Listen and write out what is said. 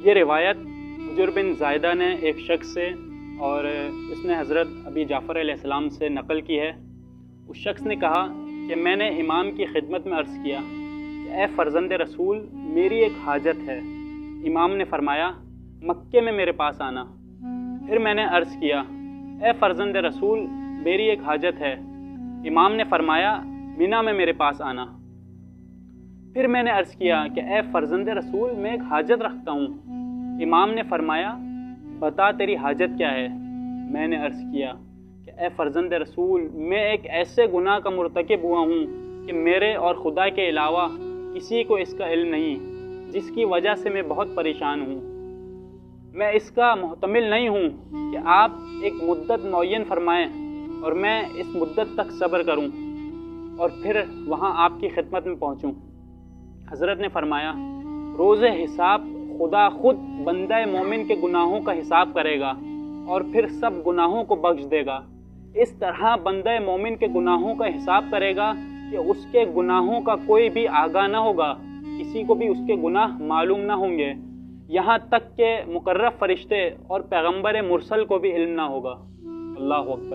یہ روایت حجر بن زائدہ نے ایک شخص سے اور اس نے حضرت ابی جعفر علیہ السلام سے نقل کی ہے۔ اس شخص نے کہا کہ میں نے امام کی خدمت میں عرض کیا کہ اے فرزند رسول میری ایک حاجت ہے۔ امام نے فرمایا مکے میں میرے پاس آنا۔ پھر میں نے عرض کیا اے فرزند رسول میری ایک حاجت ہے۔ امام نے فرمایا مینا میں میرے پاس آنا۔ پھر میں نے عرض کیا کہ اے فرزند رسول میں ایک حاجت رکھتا ہوں۔ امام نے فرمایا بتا تیری حاجت کیا ہے؟ میں نے عرض کیا کہ اے فرزند رسول میں ایک ایسے گناہ کا مرتکب ہوا ہوں کہ میرے اور خدا کے علاوہ کسی کو اس کا علم نہیں، جس کی وجہ سے میں بہت پریشان ہوں۔ میں اس کا محتمل نہیں ہوں کہ آپ ایک مدت معین فرمائیں اور میں اس مدت تک صبر کروں اور پھر وہاں آپ کی خدمت میں پہنچوں۔ حضرت نے فرمایا روز حساب خدا خود بندہ مومن کے گناہوں کا حساب کرے گا اور پھر سب گناہوں کو بخش دے گا۔ اس طرح بندہ مومن کے گناہوں کا حساب کرے گا کہ اس کے گناہوں کا کوئی بھی آگاہ نہ ہوگا، کسی کو بھی اس کے گناہ معلوم نہ ہوں گے، یہاں تک کہ مقرب فرشتے اور پیغمبر مرسل کو بھی علم نہ ہوگا۔ اللہ اکبر۔